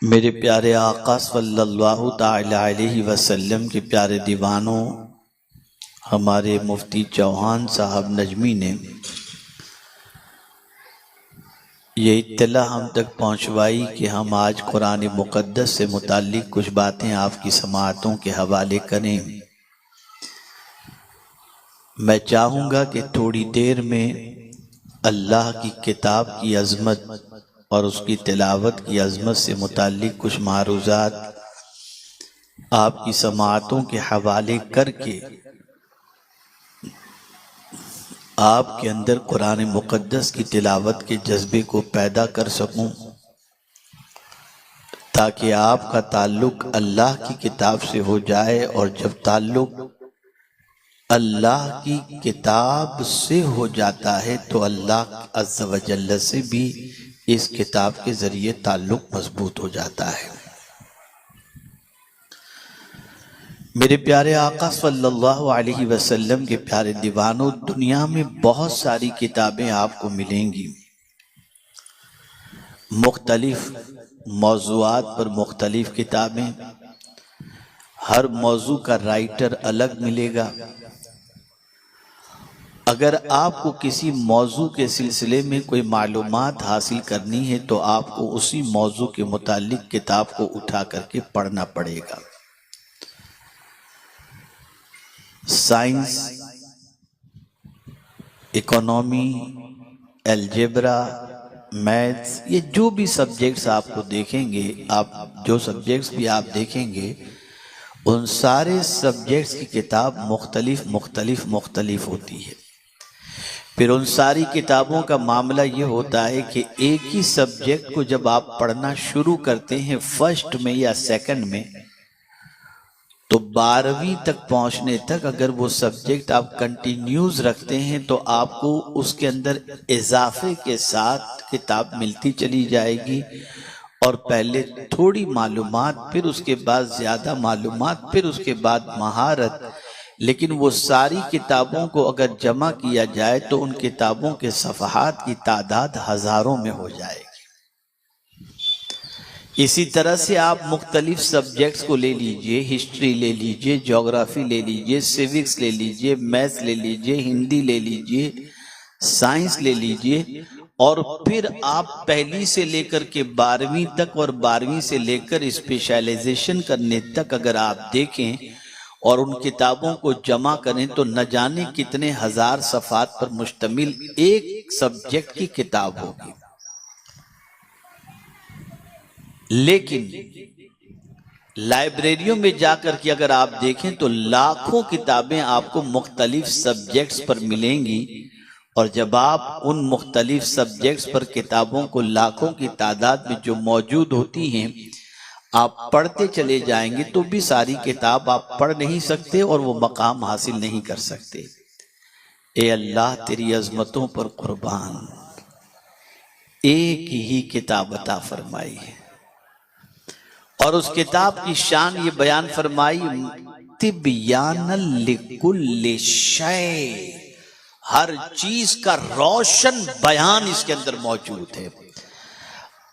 मेरे प्यारे आका सल्लल्लाहु ताला अलैहि वसल्लम के प्यारे दीवानों, हमारे मुफ्ती चौहान साहब नजमी ने ये इत्तला हम तक पहुँचवाई कि हम आज कुरान मुक़द्दस से मुताल्लिक़ कुछ बातें आपकी समाअतों के हवाले करें। मैं चाहूँगा कि थोड़ी देर में अल्लाह की किताब की अज़मत और उसकी तिलावत की अज़मत से मुताल्लिक़ कुछ मारूज़ात आपकी समाअतों के हवाले करके आपके अंदर कुरान मुक़द्दस की तिलावत के जज्बे को पैदा कर सकूं, ताकि आपका ताल्लुक़ अल्लाह की किताब से हो जाए। और जब ताल्लुक़ अल्लाह की किताब से हो जाता है तो अल्लाह अज़्ज़ व जल्ल से भी इस किताब के ज़रिए ताल्लुक़ मजबूत हो जाता है। मेरे प्यारे आका सल्लल्लाहु अलैहि वसल्लम के प्यारे दीवानों, दुनिया में बहुत सारी किताबें आपको मिलेंगी, मुख्तलिफ मौज़ूआत पर मुख्तलिफ किताबें, हर मौजू का राइटर अलग मिलेगा। अगर आपको किसी मौजू के सिलसिले में कोई मालूमात हासिल करनी है तो आपको उसी मौजू के मुतालिक किताब को उठा करके पढ़ना पड़ेगा। साइंस, इकोनॉमी, अलजेब्रा, मैथ्स, ये जो भी सब्जेक्ट्स आपको देखेंगे, आप जो सब्जेक्ट्स भी आप देखेंगे, उन सारे सब्जेक्ट्स की किताब मुख्तलिफ होती है। फिर उन सारी किताबों का मामला ये होता है कि एक ही सब्जेक्ट को जब आप पढ़ना शुरू करते हैं फर्स्ट में या सेकंड में, तो 12वीं तक पहुंचने तक अगर वो सब्जेक्ट आप कंटिन्यूज रखते हैं तो आपको उसके अंदर इजाफे के साथ किताब मिलती चली जाएगी। और पहले थोड़ी मालूमात, फिर उसके बाद ज़्यादा मालूमात, फिर उसके बाद महारत। लेकिन वो सारी किताबों को अगर जमा किया जाए तो उन किताबों के सफ़हात की तादाद हज़ारों में हो जाएगी। इसी तरह से आप मुख्तलिफ सब्जेक्ट्स को ले लीजिए, हिस्ट्री ले लीजिए, ज्योग्राफी ले लीजिए, सिविक्स ले लीजिए, मैथ्स ले लीजिए, हिंदी ले लीजिए, साइंस ले लीजिए, और फिर आप पहली से लेकर के 12वीं तक और 12वीं से लेकर स्पेशलाइजेशन करने तक अगर आप देखें और उन किताबों को जमा करें तो न जाने कितने हजार सफ़हात पर मुश्तमिल एक सब्जेक्ट की किताब होगी। लेकिन लाइब्रेरियों में जाकर के अगर आप देखें तो लाखों किताबें आपको मुख्तलिफ सब्जेक्ट्स पर मिलेंगी। और जब आप उन मुख्तलिफ सब्जेक्ट्स पर किताबों को लाखों की तादाद में जो मौजूद होती हैं आप पढ़ते चले जाएंगे तो भी सारी किताब आप पढ़ नहीं सकते और वो मकाम हासिल नहीं कर सकते। ए अल्लाह, तेरी अजमतों पर कुर्बान, एक ही किताब अता फरमाई है और उस किताब की शान ये बयान फरमाई, तिब्यानल लिकुल्लि शै, हर चीज का रोशन बयान इसके अंदर मौजूद है।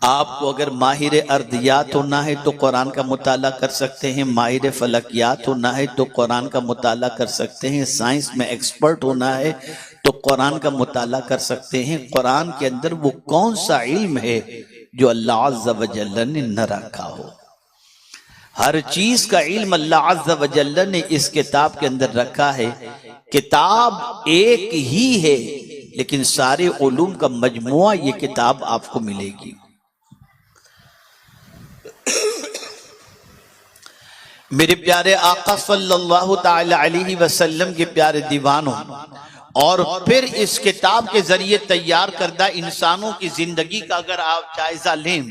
आपको अगर माहिर अर्दियात होना है तो कुरान का मुताला कर सकते हैं, माहिर फलकियात होना है तो कुरान का मुताला कर सकते हैं, साइंस में एक्सपर्ट होना है तो कुरान का मुताला कर सकते हैं। कुरान के अंदर वो कौन सा इल्म है जो अल्लाह अज़्ज़ व जल्ल ने न रखा हो। हर चीज का इल्म अल्लाह अज़्ज़ व जल्ल ने इस किताब के अंदर रखा है। किताब एक ही है लेकिन सारे उलूम का मजमुआ ये किताब आपको मिलेगी। मेरे प्यारे आका सल्लल्लाहु ताला अलैहि वसल्लम के प्यारे दीवानों, और फिर इस किताब के जरिए तैयार करदा इंसानों की जिंदगी का अगर आप जायजा लें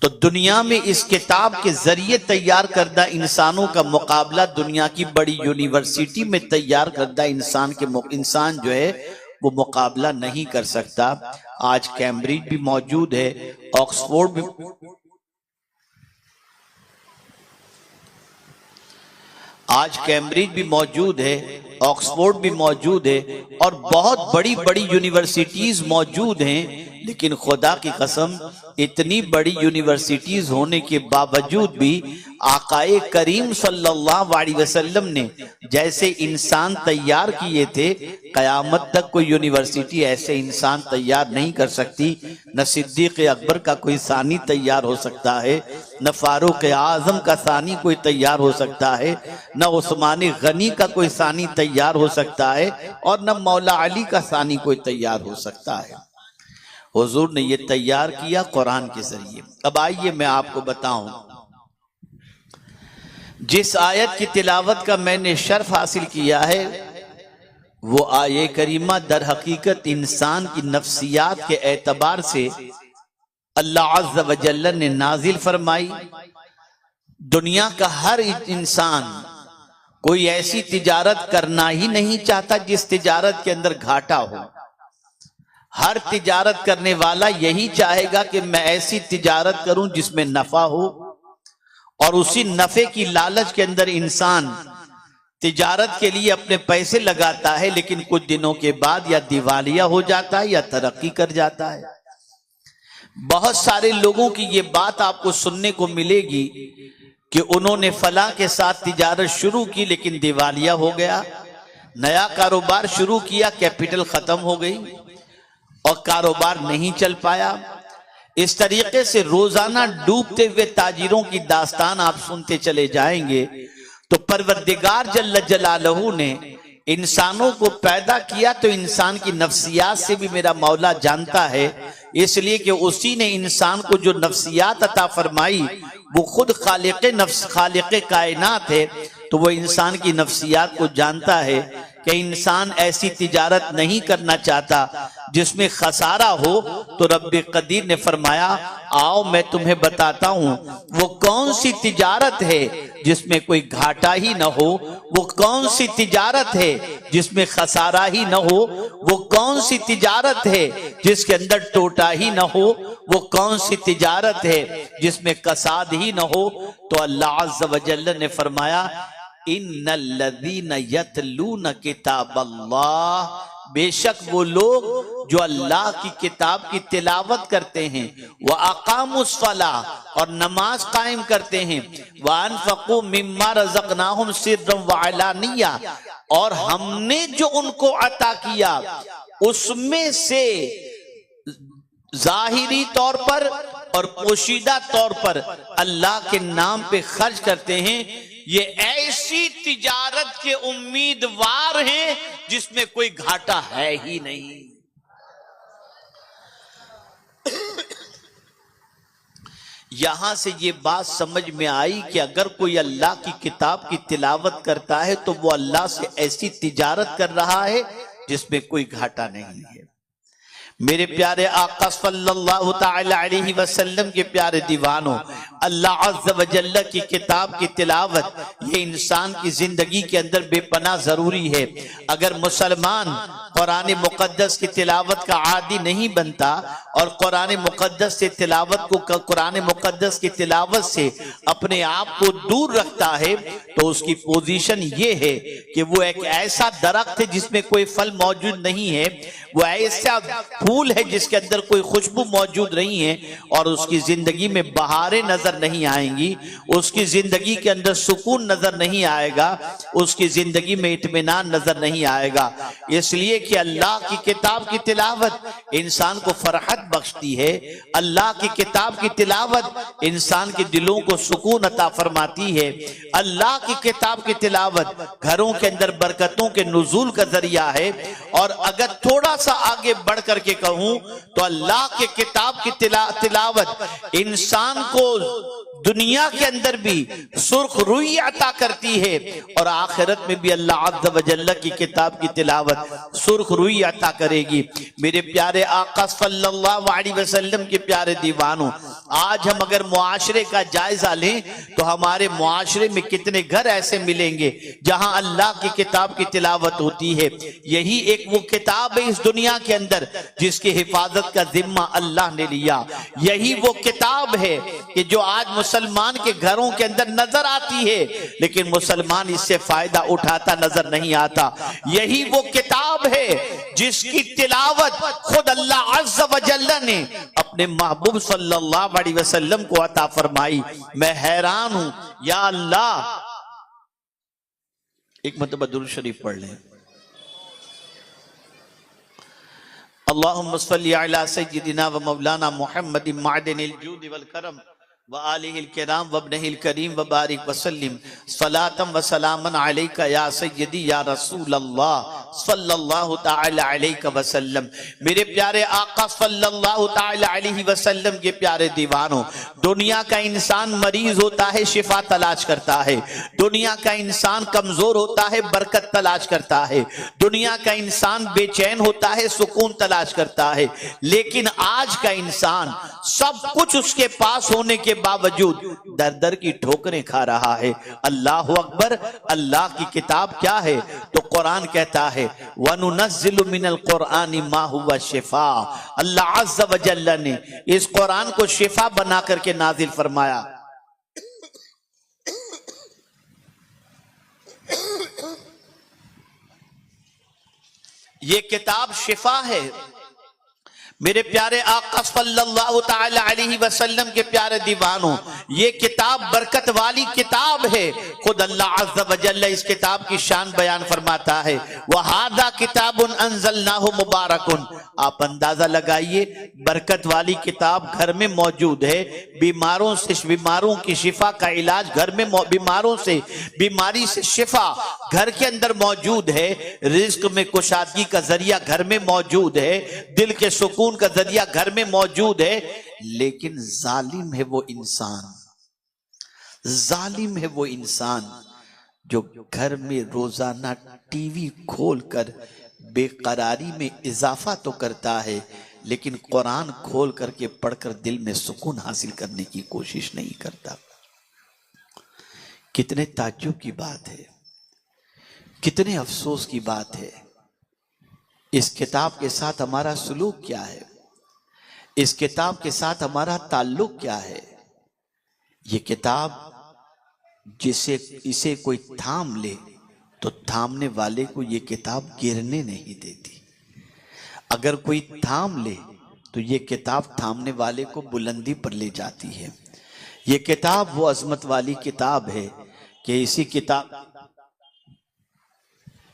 तो दुनिया में इस किताब के जरिए तैयार करदा इंसानों का मुकाबला दुनिया की बड़ी यूनिवर्सिटी में तैयार करदा इंसान जो है वो मुकाबला नहीं कर सकता। आज कैम्ब्रिज भी मौजूद है, ऑक्सफोर्ड भी आज कैम्ब्रिज भी मौजूद है, ऑक्सफोर्ड भी मौजूद है और बहुत बड़ी बड़ी यूनिवर्सिटीज मौजूद हैं लेकिन खुदा की कसम इतनी बड़ी यूनिवर्सिटीज होने के बावजूद भी आकाए करीम सल्लल्लाहु अलैहि वसल्लम ने जैसे इंसान तैयार किए थे, कयामत तक कोई यूनिवर्सिटी ऐसे इंसान तैयार नहीं कर सकती। न सिद्दीक अकबर का कोई सानी तैयार हो सकता है, न फारूक आजम का सानी कोई तैयार हो सकता है, न उस्मान गनी का कोई सानी तैयार हो सकता है, और न मौला अली का सानी कोई तैयार हो सकता है। हुजूर ने ये तैयार किया कुरान के जरिए। अब आइए मैं आपको बताऊं, जिस आयत की तिलावत का मैंने शर्फ हासिल किया है वो आये करीमा दर हकीकत इंसान की नफ्सियात के एतबार से अल्लाह अज़्ज़ व जल्ल ने नाजिल फरमाई। दुनिया का हर इंसान कोई ऐसी तिजारत करना ही नहीं चाहता जिस तिजारत के अंदर घाटा हो। हर तिजारत करने वाला यही चाहेगा कि मैं ऐसी तिजारत करूं जिसमें नफा हो, और उसी नफे की लालच के अंदर इंसान तिजारत के लिए अपने पैसे लगाता है, लेकिन कुछ दिनों के बाद या दिवालिया हो जाता है या तरक्की कर जाता है। बहुत सारे लोगों की ये बात आपको सुनने को मिलेगी कि उन्होंने फला के साथ तिजारत शुरू की लेकिन दिवालिया हो गया, नया कारोबार शुरू किया, कैपिटल खत्म हो गई और कारोबार नहीं चल पाया। इस तरीके से रोजाना डूबते हुए ताजिरों की दास्तान आप सुनते चले जाएंगे। तो परवरदिगार जल्ल जलालहू ने इंसानों को पैदा किया तो इंसान की नफ्सियात से भी मेरा मौला जानता है, इसलिए कि उसी ने इंसान को जो नफ्सियात अता फरमाई वो खुद खालिक़े नफ्स खालिक़े कायनात है, तो वो इंसान की नफ्सियात को जानता है कि इंसान ऐसी तिजारत नहीं करना चाहता जिसमें खसारा हो। तो रब्बे कदीर ने फरमाया, आओ मैं तुम्हें बताता हूं वो कौन सी तिजारत है जिसमें कोई घाटा ही न हो, वो कौन सी तिजारत है जिसमें खसारा ही न हो, वो कौन सी तिजारत है जिसके अंदर टोटा ही न हो, वो कौन सी तिजारत है जिसमें कसाद ही न हो। तो अल्लाह अज़्ज़ व जल्ल ने फरमाया, इन्नल्लज़ीना यतलूना किताबल्लाह, बेशक वो लोग जो अल्लाह की किताब की तिलावत करते हैं, व अकामुस्सलाह और नमाज कायम करते हैं, व अनफकू मिम्मा रज़क़नाहुम सिर्रन व अलानिया, और हमने जो उनको अता किया उसमें से जाहिरी तौर पर और पोशीदा तौर पर अल्लाह के नाम पे खर्च करते हैं, ये ऐसी तिजारत के उम्मीदवार हैं जिसमें कोई घाटा है ही नहीं। यहां से ये बात समझ में आई कि अगर कोई अल्लाह की किताब की तिलावत करता है तो वो अल्लाह से ऐसी तिजारत कर रहा है जिसमें कोई घाटा नहीं है। मेरे प्यारे आका सल्लल्लाहु तआला अलैहि वसल्लम के प्यारे दीवानों, अल्लाह अज़्ज़ व जल्ल की किताब की तिलावत ये इंसान की जिंदगी के अंदर बेपनाह जरूरी है। अगर मुसलमान कुरान मुक़द्दस की तिलावत का आदी नहीं बनता और कुरान मुक़द्दस से तिलावत को कुरान मुक़द्दस की तिलावत से अपने आप को दूर रखता है, तो उसकी पोजीशन ये है कि वो एक ऐसा दरख्त है जिसमें कोई फल मौजूद नहीं है, वो ऐसा फूल है जिसके अंदर कोई खुशबू मौजूद नहीं है, और उसकी जिंदगी में बहारें नजर नहीं आएंगी, उसकी जिंदगी के अंदर सुकून नजर नहीं आएगा, उसकी जिंदगी में इत्मीनान नजर नहीं आएगा। इसलिए कि अल्लाह की किताब की तिलावत इंसान को फरहत बख्शती है, अल्लाह की किताब की तिलावत इंसान के दिलों को सुकून अता फरमाती है, अल्लाह की किताब की तिलावत घरों के अंदर बरकतों के नुज़ूल का जरिया है। और अगर थोड़ा सा आगे बढ़ करके कहूं तो अल्लाह के किताब की तिलावत इंसान को दुनिया के अंदर भी सुर्ख रुई अता करती है और आखिरत में भी अल्लाह अज़्ज़ व जल्ल की किताब की तिलावत सुर्ख रुई अता करेगी। मेरे प्यारे आका सल्लल्लाहु अलैहि वसल्लम के प्यारे दीवानों, आज हम अगर मुआशरे का जायजा लें तो हमारे मुआशरे में कितने घर ऐसे मिलेंगे जहां अल्लाह की किताब की तिलावत होती है। यही एक वो किताब है इस दुनिया के अंदर जिसकी हिफाजत का जिम्मा अल्लाह ने लिया। यही वो किताब है कि जो आज मुसलमान के घरों के अंदर नजर आती है, लेकिन मुसलमान इससे फायदा उठाता नजर नहीं आता। यही वो किताब है जिसकी तिलावत खुद अल्लाह अज़्ज़ व जल्ल ने अपने महबूब सल्लल्लाहु अलैहि वसल्लम को अता फरमाई। मैं हैरान हूं, या अल्लाह, एक मतलब दुरूद शरीफ पढ़ लें। अल्लाहुम्मा सल्ली अला सय्यिदिना व मौलाना मुहम्मदिन मादिनिल जूद वल करम व आलिहिल किराम व इब्निहिल करीम व बारिक व सल्लिम सलातम व सलामन अलैका या सय्यदी या रसूल अल्लाह सल्लल्लाहु तआला अलैहि वसल्लम। मेरे प्यारे आका सल्लल्लाहु तआला अलैहि वसल्लम के प्यारे दीवानों, दुनिया का इंसान मरीज होता है, शिफा तलाश करता है। दुनिया का इंसान कमजोर होता है, बरकत तलाश करता है। दुनिया का इंसान बेचैन होता है, सुकून तलाश करता है। लेकिन आज का इंसान सब कुछ उसके पास होने के बावजूद दर दर की ठोकरें खा रहा है। अल्लाह अकबर। अल्लाह की किताब क्या है? तो कुरान कहता है वनुनज़्ज़िलु मिनल कुरानी मा हुवा शिफा। अल्लाह अज़्ज़ व जल्ल ने इस कुरान को शिफा बना करके नाजिल फरमाया। ये किताब शिफा है। मेरे प्यारे आका सल्लल्लाहु तआला अलैहि वसल्लम के प्यारे दीवानों, ये किताब बरकत वाली किताब है। खुद अल्लाह अज़्ज़ व जल्ल इस किताब की शान बयान फरमाता है वहादा किताबुन अंज़लनाहु मुबारकुन। आप अंदाजा लगाइए, बरकत वाली किताब घर में मौजूद है। बीमारों से बीमारों की शिफा का इलाज घर में, बीमारों से बीमारी से शिफा घर के अंदर मौजूद है। रिज्क में कुशादगी का जरिया घर में मौजूद है। दिल के सुकून का जरिया घर में मौजूद है। लेकिन जालिम है वो इंसान, जालिम है वो इंसान जो घर में रोजाना टीवी खोलकर बेकरारी में इजाफा तो करता है, लेकिन कुरान खोल करके पढ़कर दिल में सुकून हासिल करने की कोशिश नहीं करता। कितने ताज्जुब की बात है, कितने अफसोस की बात है। इस किताब के साथ हमारा सुलूक क्या है? इस किताब के साथ हमारा ताल्लुक क्या है? ये किताब इसे कोई थाम ले तो थामने वाले को ये किताब गिरने नहीं देती। अगर कोई थाम ले तो ये किताब थामने वाले को बुलंदी पर ले जाती है। ये किताब वो अजमत वाली किताब है कि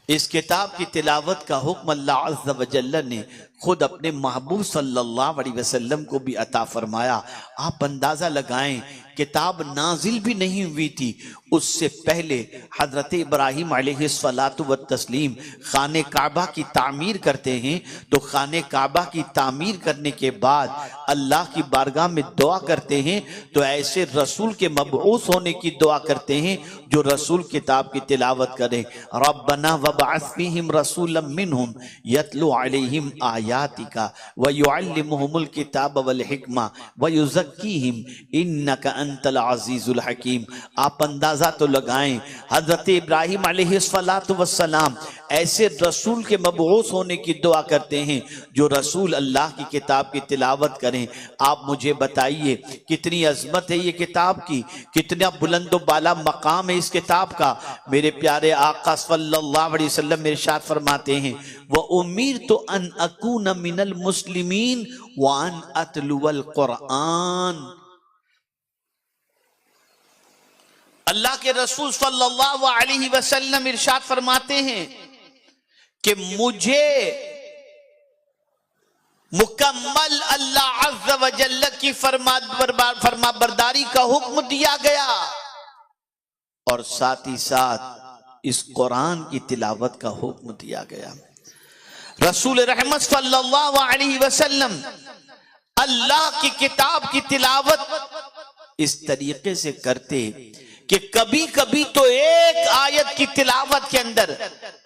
इस किताब की तिलावत का हुक्म अल्लाह अज़्ज़ व जल्ल ने खुद अपने महबूब सल्लल्लाहु अलैहि वसल्लम को भी अता फरमाया। आप अंदाजा लगाएं, किताब नाजिल भी नहीं हुई थी, उससे पहले हजरत इब्राहीम अलैहिस्सलातु व तस्लीम खाने काबा की तामीर करते हैं। तो खाने काबा की तामीर करने के बाद अल्लाह की बारगाह में दुआ करते हैं, तो ऐसे रसूल के मबऊस होने की दुआ करते हैं जो रसूल किताब की तिलावत करें। रब्बना वबअस फीहिम रसूलन मिनहुम यतलू अलैहिम आयातिका व युअल्लिमुहुमुल किताब वल हिकमा व युज़क्कीहिम इन्नका अंतल अज़ीज़ुल हकीम। आप अंदाजा तो लगाएं, हजरत इब्राहीम अलैहिस्सलातु वस्सलाम ऐसे रसूल के मबऊस होने की दुआ करते हैं जो रसूल अल्लाह की किताब की तिलावत करें। आप मुझे बताइए कितनी अजमत है ये किताब की, कितना बुलंद बाला मकाम है इस किताब का। मेरे प्यारे आका सल्लल्लाहु अलैहि वसल्लम इरशाद फरमाते हैं व उम्मीरतु अन अकून मिनल मुस्लिमीन व अन अतलुवल कुरान। अल्लाह के रसूल सल्लल्लाहु अलैहि वसल्लम इरशाद फरमाते हैं कि मुझे मुकम्मल अल्लाह अज़्ज़ व जल्ल की फरमा बरदारी का हुक्म दिया गया और साथ ही साथ इस कुरान की तिलावत का हुक्म दिया गया। रसूल रहमत सल्लल्लाहु अलैहि वसल्लम अल्लाह की किताब की तिलावत इस तरीके से करते कि कभी कभी तो एक आयत की तिलावत के अंदर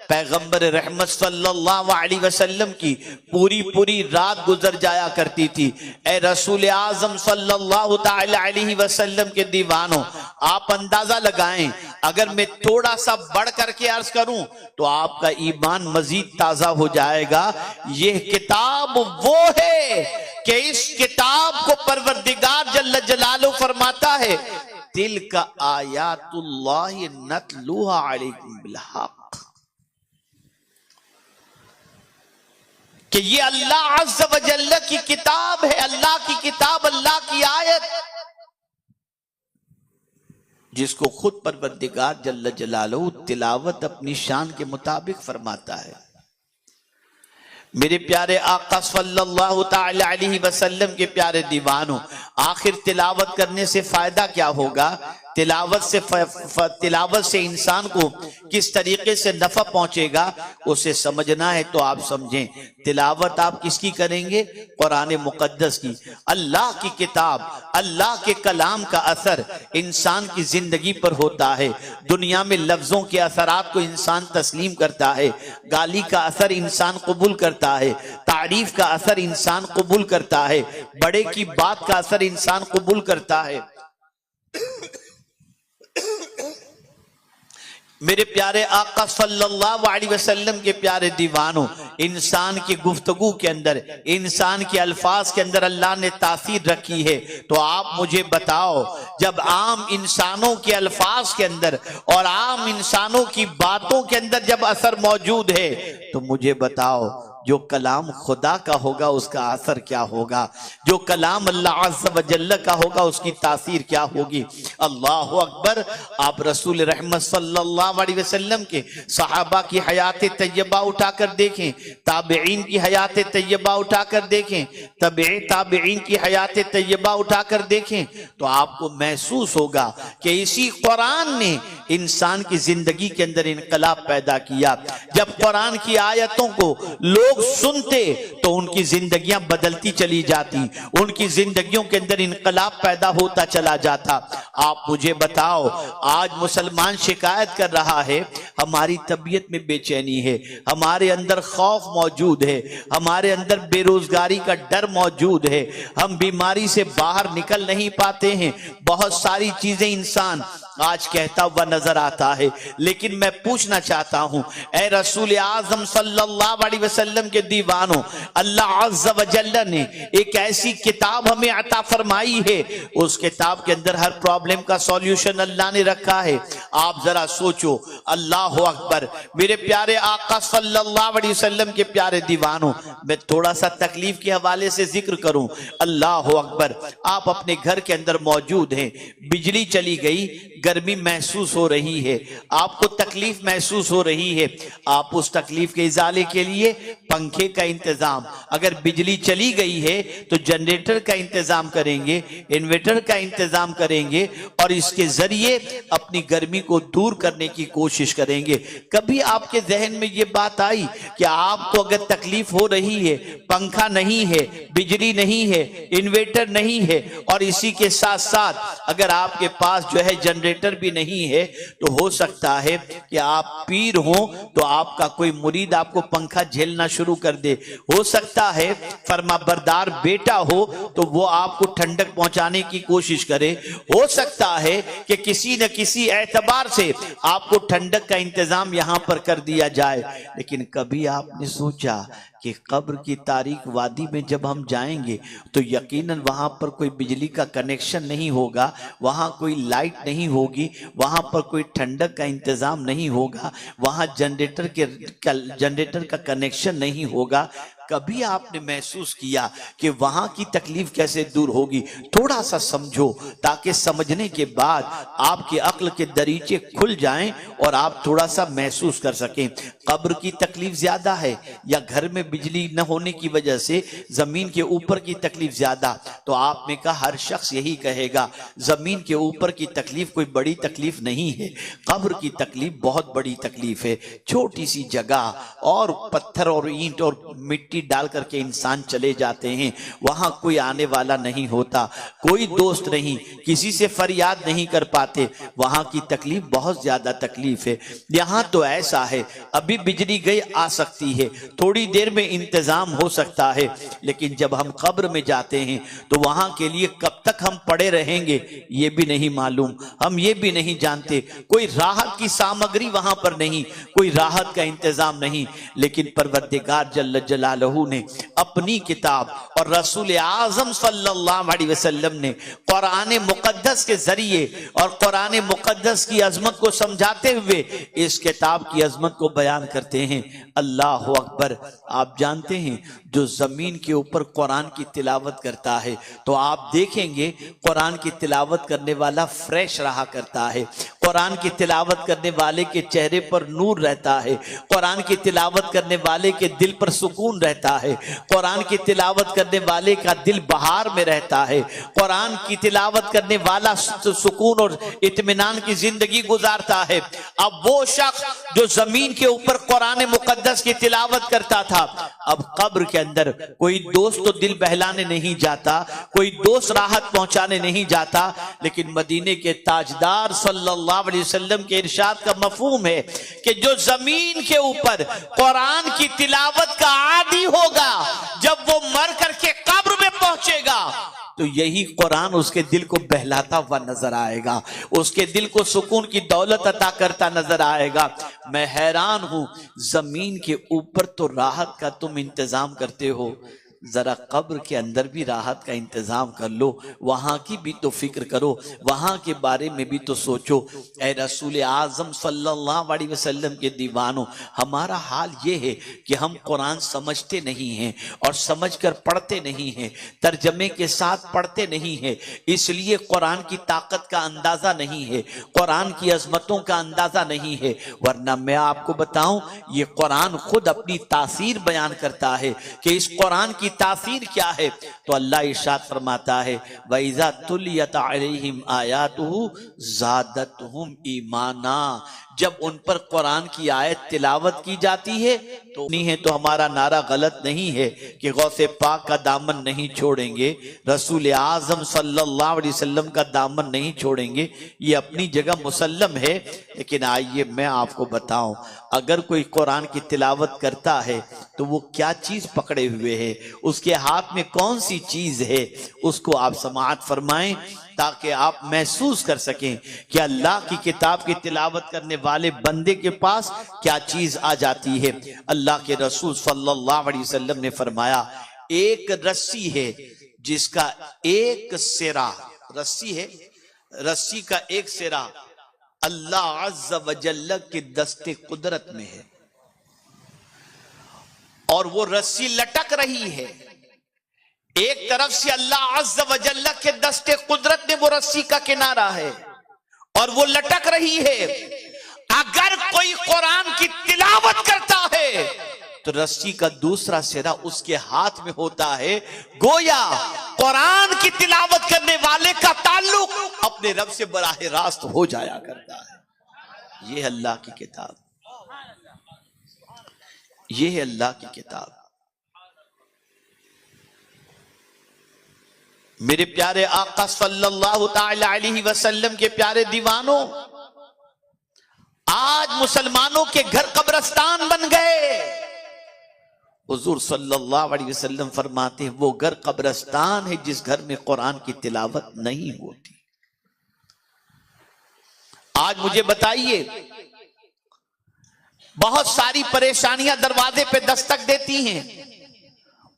पैगंबर रहमत सल्लल्लाहु अलैहि वसल्लम की पूरी रात गुजर जाया करती थी। ए रसूल आजम सल्लल्लाहु ताला अलैहि वसल्लम के दीवानों, आप अंदाजा लगाएं, अगर मैं थोड़ा सा बढ़ करके अर्ज करूं तो आपका ईमान मजीद ताजा हो जाएगा। यह किताब वो है कि इस किताब को परवरदिगार जल्ल जलालहू फरमाता है तिलका आयातुल्लाहि नतलुहा अलैकुम बिल हक, कि ये अल्लाह अज़्ज़ व जल्ल की किताब है, अल्लाह की किताब, अल्लाह की आयत, जिसको खुद परवरदिगार जल्ल जलालहू तिलावत अपनी शान के मुताबिक फरमाता है। मेरे प्यारे आका सल्लल्लाहु तआला अलैहि वसल्लम के प्यारे दीवानों, आखिर तिलावत करने से फायदा क्या होगा? तिलावत से इंसान को किस तरीके से नफा पहुंचेगा उसे समझना है तो आप समझें। तिलावत आप किसकी करेंगे? कुरान मुकद्दस की। अल्लाह की किताब, अल्लाह के कलाम का असर इंसान की जिंदगी पर होता है। दुनिया में लफ्जों के असरात को इंसान तस्लीम करता है, गाली का असर इंसान कबूल करता है, तारीफ का असर इंसान कबूल करता है, बड़े की बात का असर इंसान कबूल करता है। मेरे प्यारे आका सल्लल्लाहु अलैहि वसल्लम के प्यारे दीवानों, इंसान की गुफ्तगू के अंदर, इंसान के अल्फाज के अंदर अल्लाह ने तासीर रखी है। तो आप मुझे बताओ, जब आम इंसानों के अल्फाज के अंदर और आम इंसानों की बातों के अंदर जब असर मौजूद है, तो मुझे बताओ जो कलाम खुदा का होगा उसका असर क्या होगा? जो कलाम अल्लाह अज़्ज़ व जल्ल का होगा उसकी तासीर क्या होगी? अल्लाहु अकबर। आप रसूल रहमत सल्लल्लाहु अलैहि वसल्लम के सहाबा की हयात तैयबा उठाकर देखें, ताबईन की हयात तैयबा उठाकर देखें, ताबईन की हयात तैयबा उठाकर देखें, तो आपको महसूस होगा कि इसी कुरान ने इंसान की जिंदगी के अंदर इनकलाब पैदा किया। जब कुरान की आयतों को लोग सुनते तो उनकी जिंदगियां बदलती चली जाती, उनकी जिंदगियों के अंदर इनकलाब पैदा होता चला जाता। आप मुझे बताओ, आज मुसलमान शिकायत कर रहा है हमारी तबीयत में बेचैनी है, हमारे अंदर खौफ मौजूद है, हमारे अंदर बेरोजगारी का डर मौजूद है, हम बीमारी से बाहर निकल नहीं पाते हैं। बहुत सारी चीजें इंसान आज कहता हुआ नजर आता है। लेकिन मैं पूछना चाहता हूं, ए रसूल आजम सल्लल्लाहु अलैहि वसल्लम के दीवानों, अल्लाह अज़्ज़ व जल्ल ने एक ऐसी किताब हमें अता फरमाई है, उस किताब के अंदर हर प्रॉब्लम का सॉल्यूशन अल्लाह ने रखा है। आप जरा सोचो, अल्लाह अकबर। मेरे प्यारे आका सल्लल्लाहु अलैहि वसल्लम के प्यारे दीवानों, मैं थोड़ा सा तकलीफ के हवाले से जिक्र करूं। अल्लाह अकबर। आप अपने घर के अंदर मौजूद हैं, बिजली चली गई, गर्मी महसूस हो रही है, आपको तकलीफ महसूस हो रही है। आप उस तकलीफ के इजाले के लिए पंखे का इंतजाम, अगर बिजली चली गई है तो जनरेटर का इंतजाम करेंगे, इन्वर्टर का इंतजाम करेंगे और इसके जरिए अपनी गर्मी को दूर करने की कोशिश करेंगे। कभी आपके जहन में ये बात आई कि आपको अगर तकलीफ हो रही है, पंखा नहीं है, बिजली नहीं है, इन्वर्टर नहीं है और इसी के साथ साथ अगर आपके पास जो है जनरेटर भी नहीं है, तो हो सकता है कि आप पीर हो तो आपका कोई मुरीद आपको पंखा झेलना शुरू कर दे। हो सकता है फरमाबरदार बेटा हो तो वो आपको ठंडक पहुंचाने की कोशिश करे। हो सकता है कि किसी न किसी एतबार से आपको ठंडक का इंतजाम यहां पर कर दिया जाए। लेकिन कभी आपने सोचा कि कब्र की तारीक वादी में जब हम जाएंगे तो यकीनन वहां पर कोई बिजली का कनेक्शन नहीं होगा, वहां कोई लाइट नहीं होगी, वहां पर कोई ठंडक का इंतजाम नहीं होगा, वहां जनरेटर का कनेक्शन नहीं होगा। कभी आपने महसूस किया कि वहां की तकलीफ कैसे दूर होगी? थोड़ा सा समझो, ताकि समझने के बाद आपके अक्ल के दरीचे खुल जाएं और आप थोड़ा सा महसूस कर सकें। कब्र की तकलीफ ज्यादा है या घर में बिजली न होने की वजह से जमीन के ऊपर की तकलीफ ज्यादा? तो आपने कहा हर शख्स यही कहेगा, जमीन के ऊपर की तकलीफ कोई बड़ी तकलीफ नहीं है, कब्र की तकलीफ बहुत बड़ी तकलीफ है। छोटी सी जगह और पत्थर और ईंट और मिट्टी डाल करके इंसान चले जाते हैं, वहां कोई आने वाला नहीं होता, कोई दोस्त नहीं, किसी से फरियाद नहीं कर पाते। वहां की तकलीफ बहुत ज्यादा तकलीफ है। यहां तो ऐसा है, अभी बिजली गई आ सकती है, थोड़ी देर में इंतजाम हो सकता है, लेकिन जब हम कब्र में जाते हैं तो वहां के लिए कब तक हम पड़े रहेंगे ये भी नहीं मालूम, हम ये भी नहीं जानते। कोई राहत की सामग्री वहां पर नहीं, कोई राहत का इंतजाम नहीं। लेकिन परवरदिगार जल्ल जलालहू अन्हु ने अपनी किताब और रसूल आज़म सल्लल्लाहु अलैहि वसल्लम ने कुरान मुकद्दस के जरिए और कुरान मुकद्दस की अजमत को समझाते हुए इस किताब की अजमत को बयान करते हैं। अल्लाह अकबर। आप जानते हैं जो जमीन के ऊपर कुरान की तिलावत करता है तो आप देखेंगे कुरान की तिलावत करने वाला फ्रेश रहा करता है, कुरान की तिलावत करने वाले के चेहरे पर नूर रहता है, कुरान की तिलावत करने वाले के दिल पर सुकून रहता है, कुरान की तिलावत करने वाले का दिल बहार में रहता है, कुरान की तिलावत करने वाला सुकून और इत्मीनान की जिंदगी गुजारता है। अब वो शख्स जो जमीन के ऊपर कुरान मुकद्दस की तिलावत करता था, अब कब्र के अंदर कोई दोस्त तो दिल बहलाने नहीं जाता, कोई दोस्त राहत पहुंचाने नहीं जाता, लेकिन मदीने के ताजदार सल्लल्लाहु अलैहि वसल्लम के इरशाद का मफहूम है कि जो जमीन के ऊपर कुरान की तिलावत का आदी होगा, जब वो मर करके कब्र में पहुंचेगा तो यही कुरान उसके दिल को बहलाता हुआ नजर आएगा, उसके दिल को सुकून की दौलत अता करता नजर आएगा। मैं हैरान हूं, जमीन के ऊपर तो राहत का तुम इंतजाम करते हो, जरा कब्र के अंदर भी राहत का इंतजाम कर लो, वहां की भी तो फिक्र करो, वहां के बारे में भी तो सोचो। ऐ रसूल आज़म सल्लल्लाहु अलैहि वसल्लम के दीवानों, हमारा हाल ये है कि हम कुरान समझते नहीं हैं और समझकर पढ़ते नहीं हैं, तर्जमे के साथ पढ़ते नहीं हैं, इसलिए कुरान की ताकत का अंदाजा नहीं है, कुरान की अजमतों का अंदाजा नहीं है। वरना मैं आपको बताऊं, ये कुरान खुद अपनी तासीर बयान करता है कि इस कुरान की तासीर क्या है। तो अल्लाह इरशाद फरमाता है, वइज़ा तुलियत अलैहिम आयातुहु ज़ादतहुम ईमाना, जब उन पर कुरान की आयत तिलावत की जाती है तो नहीं है, तो हमारा नारा गलत नहीं है कि गौसे पाक का दामन नहीं छोड़ेंगे, रसूल आज़म सल्लल्लाहु अलैहि वसल्लम का दामन नहीं छोड़ेंगे, ये अपनी जगह मुसल्लम है। लेकिन आइए मैं आपको बताऊं, अगर कोई कुरान की तिलावत करता है तो वो क्या चीज पकड़े हुए है, उसके हाथ में कौन सी चीज है, उसको आप समाअत फरमाएं ताकि आप महसूस कर सकें कि अल्लाह की किताब की तिलावत करने वाले बंदे के पास क्या चीज आ जाती है। अल्लाह के रसूल सल्लल्लाहु अलैहि वसल्लम ने फरमाया, एक रस्सी है जिसका एक सिरा, रस्सी है, रस्सी का एक सिरा अल्लाह अज़्ज़ व जल्ल के दस्ते कुदरत में है और वो रस्सी लटक रही है, एक तरफ से अल्लाह अज़्ज़ व जल्ल के दस्ते कुदरत में वो रस्सी का किनारा है और वो लटक रही है। अगर कोई कुरान की तिलावत करता है तो रस्सी का दूसरा सिरा उसके हाथ में होता है, गोया कुरान की तिलावत करने वाले का ताल्लुक अपने रब से बराह रास्त हो जाया करता है। ये है अल्लाह की किताब, ये है अल्लाह की किताब। मेरे प्यारे आका सल्लल्लाहु ताला अलैहि वसल्लम के प्यारे दीवानों, आज मुसलमानों के घर कब्रिस्तान बन गए। हुजूर सल्लल्लाहु अलैहि वसल्लम फरमाते हैं, वो घर कब्रिस्तान है जिस घर में कुरान की तिलावत नहीं होती। आज मुझे बताइए, बहुत सारी परेशानियां दरवाजे पे दस्तक देती हैं,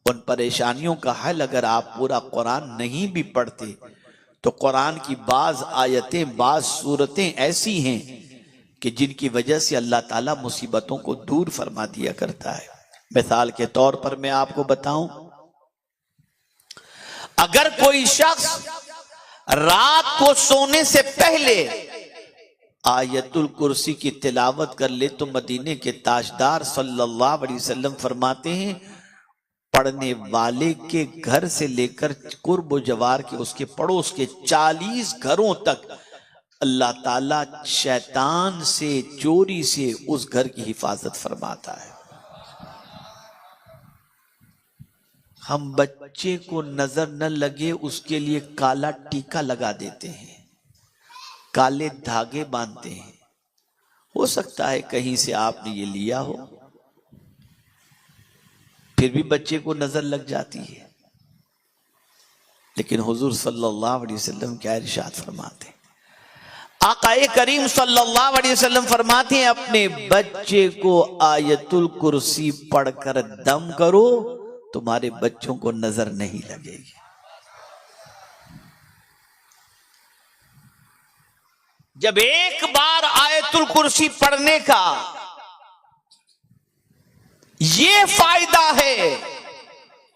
उन परेशानियों का हल अगर आप पूरा कुरान नहीं भी पढ़ते तो कुरान की बाज आयतें, बाज सूरतें ऐसी हैं कि जिनकी वजह से अल्लाह ताला मुसीबतों को दूर फरमा दिया करता है। मिसाल के तौर पर मैं आपको बताऊं, अगर कोई शख्स रात को सोने से पहले आयतुल कुर्सी की तिलावत कर ले तो मदीने के ताजदार सल्लल्लाहु अलैहि वसल्लम फरमाते हैं, पढ़ने वाले के घर से लेकर कुर्ब जवार के उसके पड़ोस के 40 घरों तक अल्लाह ताला शैतान से, चोरी से उस घर की हिफाजत फरमाता है। हम बच्चे को नजर न लगे उसके लिए काला टीका लगा देते हैं, काले धागे बांधते हैं, हो सकता है कहीं से आपने ये लिया हो, फिर भी बच्चे को नजर लग जाती है। लेकिन हुजूर सल्लल्लाहु अलैहि वसल्लम क्या इरशाद फरमाते हैं, आकाए करीम सल्लल्लाहु अलैहि वसल्लम फरमाते हैं, अपने बच्चे को आयतुल कुर्सी पढ़कर दम करो तुम्हारे बच्चों को नजर नहीं लगेगी। जब एक बार आयतुल कुर्सी पढ़ने का ये फायदा है,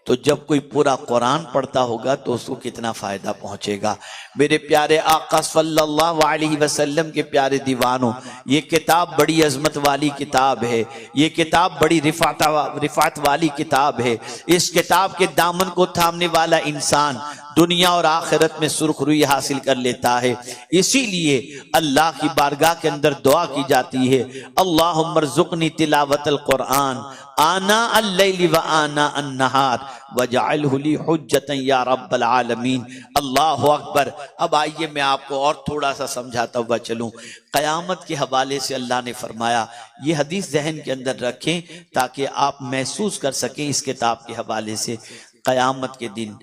तो जब कोई पूरा कुरान पढ़ता होगा तो उसको कितना फायदा पहुंचेगा। मेरे प्यारे आका सल्लल्लाहु अलैहि वसल्लम के प्यारे दीवानों, ये किताब बड़ी अजमत वाली किताब है, ये किताब बड़ी रिफात वाली किताब है। इस किताब के दामन को थामने वाला इंसान दुनिया और आखिरत में सुरखरुई हासिल कर लेता है। इसीलिए अल्लाह की बारगाह के अंदर दुआ की जाती है, अल्लाहुम्मरज़ुक़नी तिलावतल कुरान आना अल-लैल व आना अन-नहार वजअलहु ली हुज्जतन या रब्बल आलमीन। अल्लाहु अकबर। अब आइए मैं आपको और थोड़ा सा समझाता हुआ चलूं। क़यामत के हवाले से अल्लाह ने फरमाया, ये हदीस जहन के अंदर रखें ताकि आप महसूस कर सकें इस किताब के हवाले से। क़यामत के दिन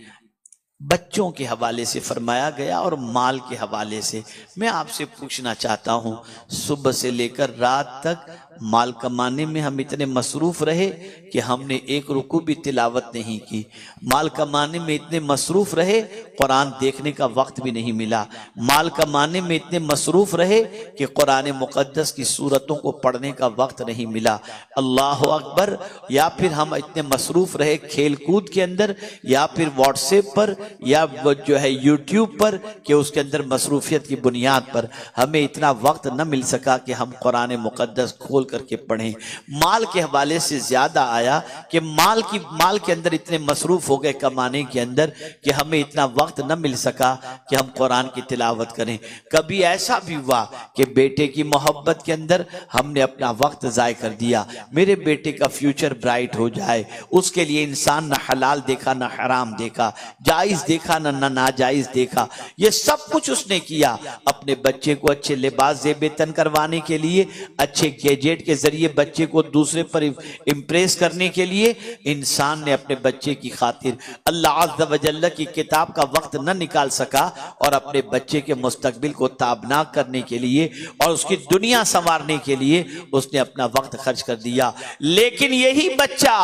बच्चों के हवाले से फरमाया गया और माल के हवाले से। मैं आपसे पूछना चाहता हूँ, सुबह से लेकर रात तक माल कमाने में हम इतने मसरूफ रहे कि हमने एक रुकू भी तिलावत नहीं की। माल कमाने में इतने मसरूफ रहे, कुरान देखने का वक्त भी नहीं मिला। माल कमाने में इतने मसरूफ रहे कि कुरान मुक़द्दस की सूरतों को पढ़ने का वक्त नहीं मिला। अल्लाह अकबर। या फिर हम इतने मसरूफ रहे खेल कूद के अंदर, या फिर व्हाट्सएप पर, या जो है यूट्यूब पर, कि उसके अंदर मसरूफियत की बुनियाद पर हमें इतना वक्त न मिल सका कि हम कुरान मुक़द्दस खोल करके पढ़ें। माल के हवाले से ज्यादा आया कि माल के अंदर इतने मसरूफ हो गए कमाने के अंदर कि हमें इतना वक्त न मिल सका कि हम कुरान की तिलावत करें। कभी ऐसा भी हुआ कि बेटे की मोहब्बत के अंदर हमने अपना वक्त ज़ाय कर दिया। मेरे बेटे का फ्यूचर ब्राइट हो जाए, उसके लिए इंसान न हलाल देखा न हराम देखा, जायज देखा न नाजायज देखा। ये सब कुछ उसने किया अपने बच्चे को अच्छे लिबास ज़ेब-ए-तन करवाने के लिए, अच्छे गैजेट के जरिए बच्चे को दूसरे पर इम्प्रेस करने के लिए। इंसान ने अपने बच्चे की खातिर अल्लाह अज़्ज़ा व जल्ल की किताब का वक्त न निकाल सका और अपने बच्चे के मुस्तकबिल को ताबनाक करने के लिए और उसकी दुनिया संवारने के लिए उसने अपना वक्त खर्च कर दिया। लेकिन यही बच्चा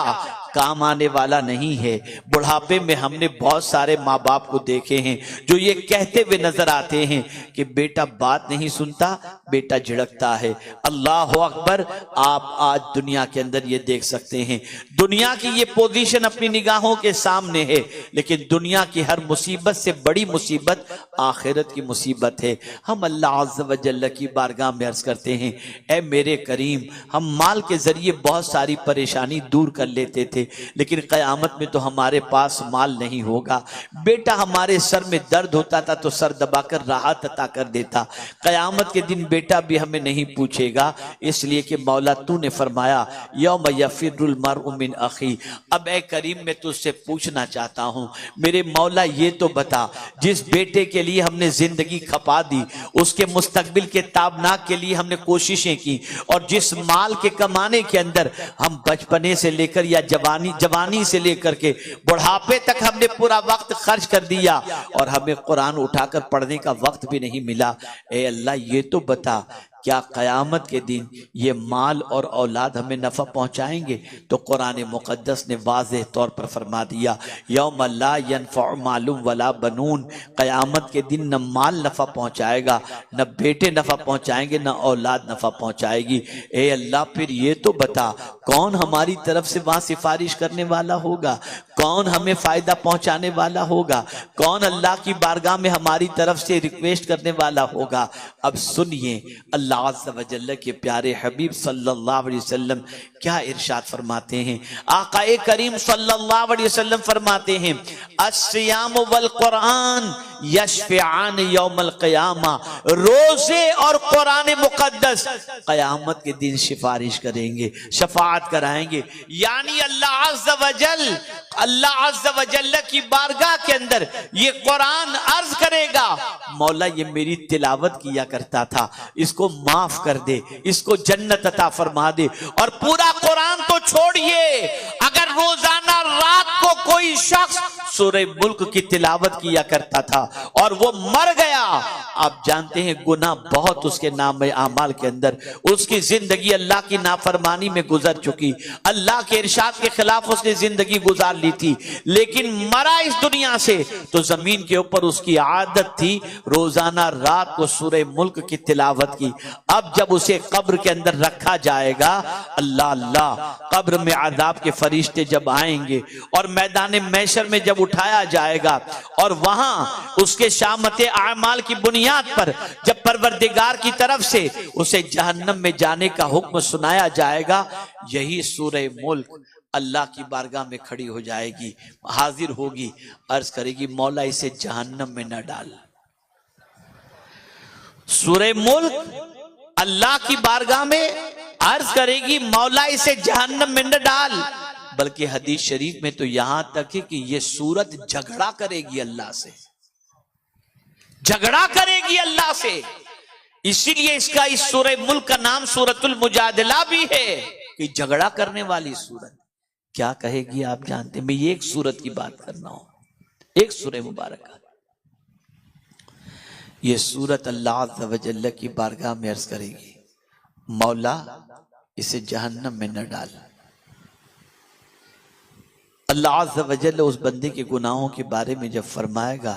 काम आने वाला नहीं है। बुढ़ापे में हमने बहुत सारे माँ बाप को देखे हैं जो ये कहते हुए नजर आते हैं कि बेटा बात नहीं सुनता, बेटा झिड़कता है। अल्लाह अकबर। आप आज दुनिया के अंदर ये देख सकते हैं, दुनिया की ये पोजीशन अपनी निगाहों के सामने है, लेकिन दुनिया की हर मुसीबत से बड़ी मुसीबत आखिरत की मुसीबत है। हम अल्लाह अज़्ज़ व जल्ल की बारगाह में अर्ज करते हैं, ऐ मेरे करीम, हम माल के जरिए बहुत सारी परेशानी दूर कर लेते थे, लेकिन क़यामत में तो हमारे पास माल नहीं होगा। बेटा हमारे सर में दर्द होता था तो सर दबाकर राहत अता कर देता। क़यामत के दिन बेटा भी हमें नहीं पूछेगा, इसलिए कि मौला तूने फरमाया यौम यफिरुल मरउ मिन अखी। अब ऐ करीम मैं तुझसे पूछना चाहता हूँ, मेरे मौला ये तो बता, जिस बेटे के लिए हमने जिंदगी खपा दी, उसके मुस्तकबिल के ताबनाक के लिए हमने कोशिशें की, और जिस माल के कमाने के अंदर हम बचपने से लेकर या जवानी से लेकर के बुढ़ापे तक हमने पूरा वक्त खर्च कर दिया और हमें कुरान उठाकर पढ़ने का वक्त भी नहीं मिला। ए अल्लाह ये तो बता, क्या क़यामत के दिन ये माल और औलाद हमें नफ़ा पहुँचाएंगे? तो कुरान मुक़द्दस ने वाज़ेह तौर पर फरमा दिया, यौम ला यनफ़उ मालुम वला बनून। क़यामत के दिन न माल नफ़ा पहुँचाएगा, न बेटे नफ़ा पहुँचाएंगे, न औलाद नफ़ा पहुँचाएगी। ए अल्लाह फिर ये तो बता, कौन हमारी तरफ से वहाँ सिफारिश करने वाला होगा? कौन हमें फ़ायदा पहुँचाने वाला होगा? कौन अल्लाह की बारगाह में हमारी तरफ से रिक्वेस्ट करने वाला होगा? अब सुनिए अल्लाह अज़्ज़ व जल्ल के प्यारे हबीब सल्लल्लाहु अलैहि वसल्लम क्या इरशाद फरमाते हैं। आक़ाए करीम सल्लल्लाहु अलैहि वसल्लम फरमाते हैं, अस्सियाम वल कुरान यशफ़िआन यौमल क़यामा। रोजे और कुरान मुक़द्दस क़यामत के दिन सिफारिश करेंगे, शफाअत कराएंगे। यानी अल्लाह अज़्ज़ व जल्ल की बारगाह के अंदर ये कुरान अर्ज करेगा, मौला ये मेरी तिलावत किया करता था, इसको माफ कर दे, इसको जन्नत अता फरमा दे। और पूरा कुरान तो छोड़िए, अगर रोजाना रात को कोई शख्स सूरह मुल्क की तिलावत किया करता था और वो मर गया, आप जानते हैं गुनाह बहुत उसके नाम आमाल के अंदर, उसकी जिंदगी अल्लाह की नाफरमानी में गुजर चुकी, अल्लाह के इरशाद के खिलाफ उसने जिंदगी गुजार ली थी, लेकिन मरा इस दुनिया से तो जमीन के ऊपर उसकी आदत थी रोजाना रात को सूरह मुल्क की तिलावत की। अब जब उसे कब्र के अंदर रखा जाएगा, अल्लाह अल्लाह, कब्र में आदाब के फरिश्ते जब आएंगे और मैदान महशर में जब उठाया जाएगा और वहां उसके शामत आमाल की बुनियाद पर जब परवरदिगार की तरफ से उसे जहन्नम में जाने का हुक्म सुनाया जाएगा, यही सूरह मुल्क अल्लाह की बारगाह में खड़ी हो जाएगी, हाजिर होगी, अर्ज करेगी मौला इसे जहन्नम में न डाल। सूरह मुल्क अल्लाह की बारगाह में अर्ज करेगी मौला इसे जहन्नम में न डाल। बल्कि हदीस शरीफ में तो यहां तक है कि यह सूरत झगड़ा करेगी अल्लाह से, झगड़ा करेगी अल्लाह से। इसीलिए इसका इस सूरह मुल्क का नाम सूरतुल मुजादिला भी है कि झगड़ा करने वाली सूरत। क्या कहेगी आप जानते हैं? मैं ये एक सूरत की बात करना हूं, एक सूरह मुबारक। ये सूरत अल्लाह अज़्ज़ व जल्ल की बारगाह में अर्ज करेगी मौला इसे जहन्नम में न डाल। अल्लाह अज़्ज़ व जल्ल उस बंदे के गुनाहों के बारे में जब फरमाएगा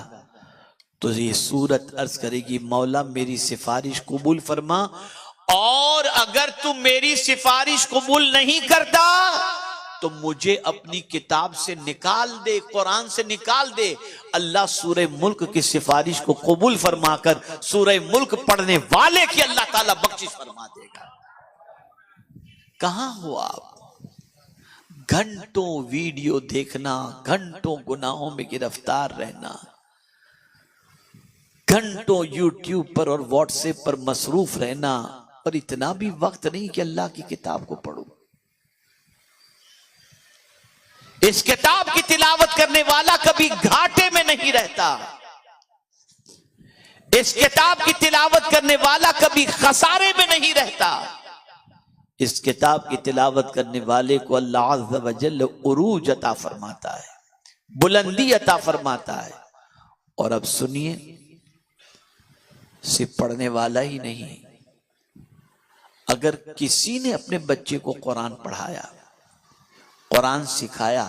तो ये सूरत अर्ज करेगी मौला मेरी सिफारिश कबूल फरमा, और अगर तू मेरी सिफारिश कबूल नहीं करता तो मुझे अपनी किताब से निकाल दे, कुरान से निकाल दे। अल्लाह सूरह मुल्क की सिफारिश को कबूल फरमाकर सूरह मुल्क पढ़ने वाले की अल्लाह ताला बख्शिश फरमा देगा। कहां हो आप? घंटों वीडियो देखना, घंटों गुनाहों में गिरफ्तार रहना, घंटों यूट्यूब पर और व्हाट्सएप पर मसरूफ रहना, और इतना भी वक्त नहीं कि अल्लाह की किताब को पढ़ूं। इस किताब की तिलावत करने वाला कभी घाटे में नहीं रहता, इस किताब की तिलावत करने वाला कभी खसारे में नहीं रहता। इस किताब की तिलावत करने वाले को अल्लाह अज़्ज़ व जल्ल उरूज अता फरमाता है, बुलंदी अता फरमाता है। और अब सुनिए, सिर्फ पढ़ने वाला ही नहीं, अगर किसी ने अपने बच्चे को कुरान पढ़ाया, कुरान सिखाया,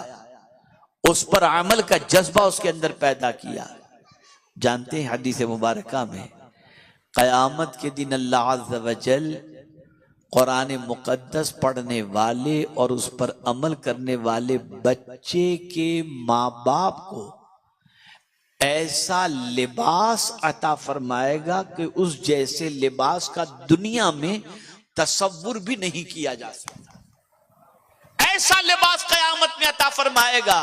उस पर अमल का जज्बा उसके अंदर पैदा किया, जानते हैं हदीस मुबारका में क़यामत के दिन अल्लाह अज़्ज़ व जल कुरान मुक़द्दस पढ़ने वाले और उस पर अमल करने वाले बच्चे के माँ बाप को ऐसा लिबास अता फरमाएगा कि उस जैसे लिबास का दुनिया में तसव्वुर भी नहीं किया जा सकता। ऐसा लिबास क़यामत में अता फरमाएगा।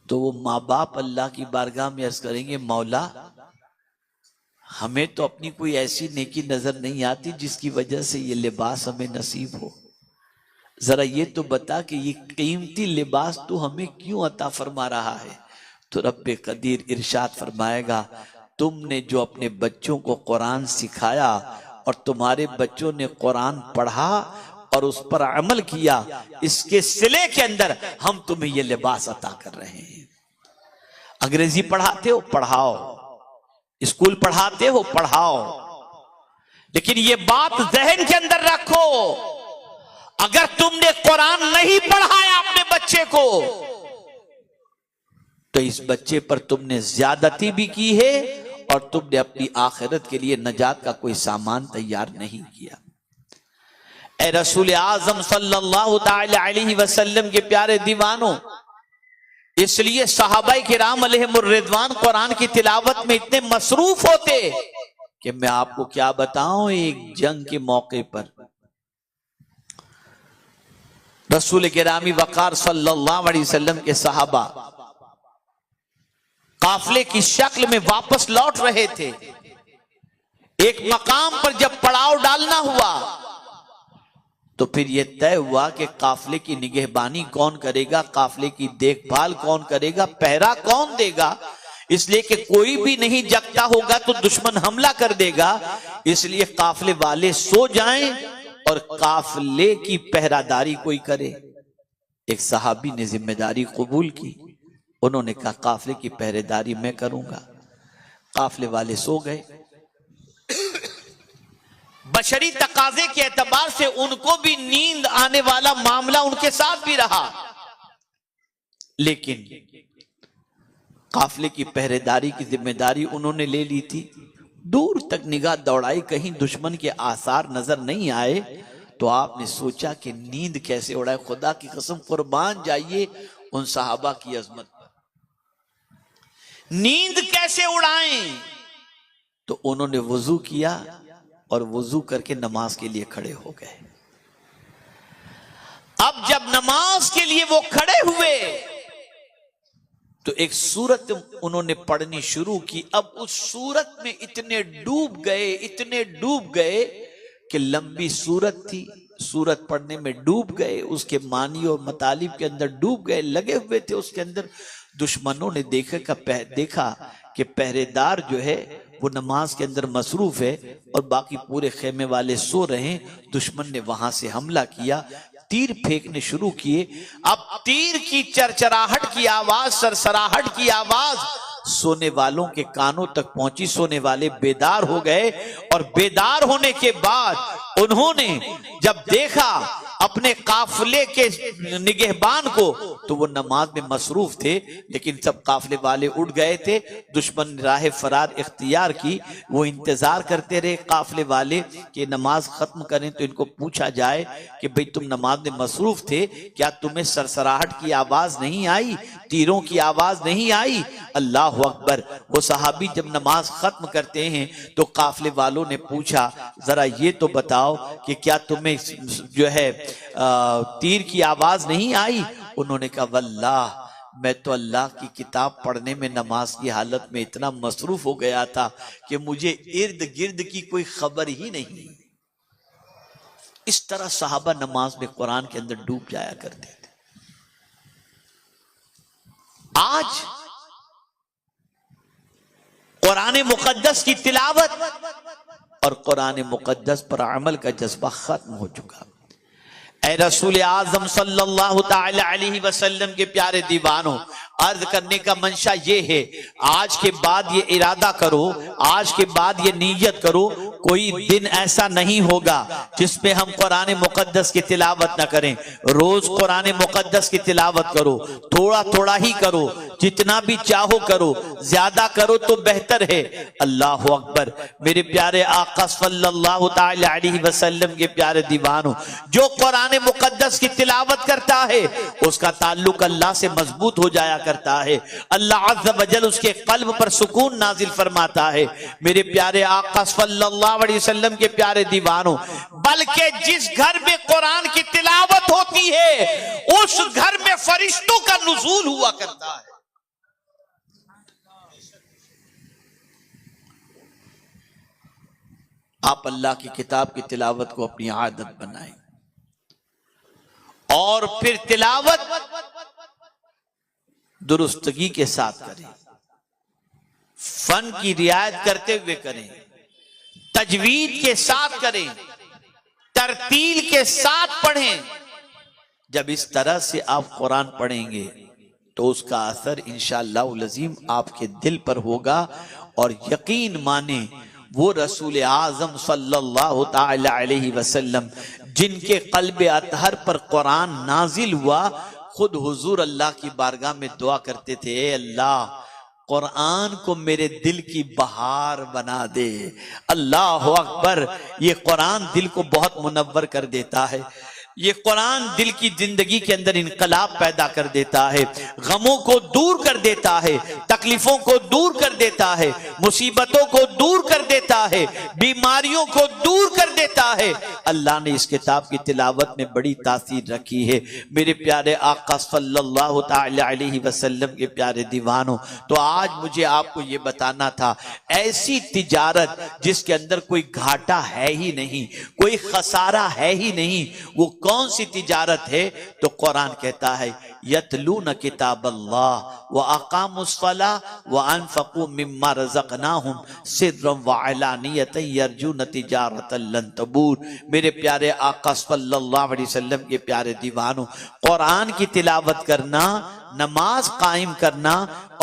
तो वो माँ बाप अल्लाह की बारगाह में अर्ज करेंगे मौला हमें तो अपनी कोई ऐसी नेकी नजर नहीं आती जिसकी वजह से ये लिबास हमें नसीब हो, जरा ये तो बता कि ये कीमती लिबास तू हमें क्यों अता फरमा रहा है। तो रब्बे कदीर इरशाद फरमाएगा तुमने जो अपने बच्चों को कुरान सिखाया और तुम्हारे बच्चों ने कुरान पढ़ा और उस पर अमल किया, इसके सिले के अंदर हम तुम्हें ये लिबास अता कर रहे हैं। अंग्रेजी पढ़ाते हो पढ़ाओ, स्कूल पढ़ाते हो पढ़ाओ, लेकिन ये बात जहन के अंदर रखो, अगर तुमने कुरान नहीं पढ़ाया अपने बच्चे को तो इस बच्चे पर तुमने ज्यादती भी की है और तुमने अपनी आखिरत के लिए नजात का कोई सामान तैयार नहीं किया। ए रसूल आजम सल्लल्लाहु ताला अलैहि वसल्लम के प्यारे दीवानों, इसलिए सहाबाए किराम अलैहिमुर रिज़वान कुरान की तिलावत में इतने मसरूफ होते कि मैं आपको क्या बताऊं, एक जंग के मौके पर रसूल किरामी वक़ार सल्लल्लाहु अलैहि वसल्लम के सहाबा काफिले की शक्ल में वापस लौट रहे थे। एक मकाम पर जब पड़ाव डालना हुआ तो फिर यह तय हुआ कि काफिले की निगहबानी कौन करेगा, काफिले की देखभाल कौन करेगा, पहरा कौन देगा। इसलिए कि कोई भी नहीं जगता होगा तो दुश्मन हमला कर देगा, इसलिए काफिले वाले सो जाएं और काफिले की पहरादारी कोई करे। एक सहाबी ने जिम्मेदारी कबूल की, उन्होंने कहा काफिले की पहरेदारी मैं करूंगा। काफले वाले सो गए। बशरी तकाजे के एतबार से उनको भी नींद आने वाला मामला उनके साथ भी रहा, लेकिन काफले की पहरेदारी की जिम्मेदारी उन्होंने ले ली थी। दूर तक निगाह दौड़ाई, कहीं दुश्मन के आसार नजर नहीं आए, तो आपने सोचा कि नींद कैसे उड़ाए। खुदा की कसम, कुर्बान जाइए उन सहाबा की अजमत पर, नींद कैसे उड़ाएं। तो उन्होंने वुजू किया और वुजू करके नमाज के लिए खड़े हो गए। अब जब नमाज के लिए वो खड़े हुए तो एक सूरत उन्होंने पढ़नी शुरू की। अब उस सूरत में इतने डूब गए कि लंबी सूरत थी, सूरत पढ़ने में डूब गए, उसके मानी और मतालिब के अंदर डूब गए, लगे हुए थे उसके अंदर। दुश्मनों ने देखा कि पहरेदार जो है वो नमाज के अंदर मसरूफ है और बाकी पूरे खेमे वाले सो रहे हैं। दुश्मन ने वहां से हमला किया, तीर फेंकने शुरू किए। अब तीर की चरचराहट की आवाज, सरसराहट की आवाज सोने वालों के कानों तक पहुंची। सोने वाले बेदार हो गए और बेदार होने के बाद उन्होंने जब देखा अपने काफिले के निगहबान को, तो वो नमाज में मसरूफ थे, लेकिन सब काफिले वाले उठ गए थे। दुश्मन ने राह फरार इख्तियार की। वो इंतजार करते रहे काफिले वाले कि नमाज खत्म करें तो इनको पूछा जाए कि भाई तुम नमाज में मसरूफ थे, क्या तुम्हें सरसराहट की आवाज नहीं आई, तीरों की आवाज नहीं आई? अल्लाह अकबर। वो सहाबी जब नमाज खत्म करते हैं तो काफिले वालों ने पूछा, जरा ये तो बताओ कि क्या तुम्हें जो है तीर की आवाज नहीं आई? उन्होंने कहा, वल्लाह मैं तो अल्लाह की किताब पढ़ने में नमाज की हालत में इतना मसरूफ हो गया था कि मुझे इर्द गिर्द की कोई खबर ही नहीं। इस तरह सहाबा नमाज में कुरान के अंदर डूब जाया करते थे। आज कुरान मुकद्दस की तिलावत और कुरान मुकद्दस पर अमल का जज्बा खत्म हो चुका। ऐ रसूल आजम सल्लल्लाहु ताला अलैहि वसल्लम के प्यारे दीवानों, अर्ज करने का मंशा ये है, आज के बाद ये इरादा करो, आज के बाद ये नीयत करो, कोई दिन ऐसा नहीं होगा जिसमें हम कुरान मुकद्दस की तिलावत न करें। रोज कुरान मुकद्दस की तिलावत करो, थोड़ा थोड़ा ही करो, जितना भी चाहो करो, ज्यादा करो तो बेहतर है। अल्लाह अकबर। मेरे प्यारे आका सल्लल्लाहु ताला अलैहि वसल्लम के प्यारे दीवानों, जो कुरान मुकद्दस की तिलावत करता है उसका ताल्लुक अल्लाह से मजबूत हो जाया करता है। अल्लाह अज़्ज़ व जल उसके कल्ब पर सुकून नाजिल फरमाता है। मेरे प्यारे आका सल्लल्लाहु अलैहि वसल्लम के प्यारे दीवानों, बल्कि जिस घर में कुरान की तिलावत होती है उस घर में फरिश्तों का नुज़ूल हुआ करता है। आप अल्लाह की किताब की तिलावत को अपनी आदत बनाएं और फिर तिलावत दुरुस्तगी के साथ करें, फन की रियायत करते हुए करें, तजवीद के साथ करें, तरतील के साथ पढ़ें। जब इस तरह से आप कुरान पढ़ेंगे तो उसका असर इंशाअल्लाह अज़ीम आपके दिल पर होगा। और यकीन माने वो रसूल आज़म सल्लल्लाहु ताला अलैहि वसल्लम जिनके क़ल्ब अतहर पर कुरान नाजिल हुआ, खुद हुजूर अल्लाह की बारगाह में दुआ करते थे, ए अल्लाह कुरान को मेरे दिल की बहार बना दे। अल्लाह अकबर। ये कुरान दिल को बहुत मुनव्वर कर देता है। ये कुरान दिल की जिंदगी के अंदर इनकलाब पैदा कर देता है, गमों को दूर कर देता है, तकलीफों को दूर कर देता है, मुसीबतों को दूर कर देता है, बीमारियों को दूर कर देता है। अल्लाह ने इस किताब की तिलावत में बड़ी तासीर रखी है। मेरे प्यारे आका सल्लल्लाहु ताला अलैहि वसल्लम के प्यारे दीवानों, तो आज मुझे आपको ये बताना था, ऐसी तिजारत जिसके अंदर कोई घाटा है ही नहीं, कोई खसारा है ही नहीं, वो कौन सी तिजारत है? तो कुरान कहता है, यतलून किताब अल्लाह व अकामुस्सला व अनफकू मिम्मा रज़क़नाहुम सिर्रन व अलानियतन यरजून तिजारतन लन तबूर। मेरे प्यारे आका सल्लल्लाहु अलैहि वसल्लम के प्यारे दीवानों, कुरान की तिलावत करना, नमाज कायम करना,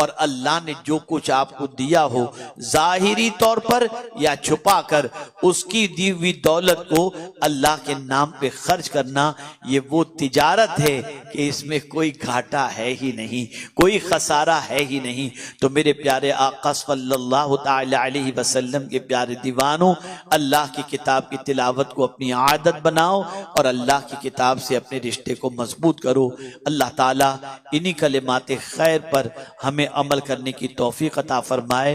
और अल्लाह ने जो कुछ आपको दिया हो जाहिरी तौर पर या छुपा कर, उसकी दी हुई दौलत को अल्लाह के नाम पे खर्च करना, ये वो तिजारत है कि इसमें कोई घाटा है ही नहीं, कोई खसारा है ही नहीं। तो मेरे प्यारे आका सल्लल्लाहु तआला अलैहि वसल्लम के प्यारे दीवानों, अल्लाह की किताब की तिलावत को अपनी आदत बनाओ और अल्लाह की किताब से अपने रिश्ते को मजबूत करो। अल्लाह ताला इन्हीं कलिमात खैर पर हमें अमल करने की तौफीक अता फरमाए।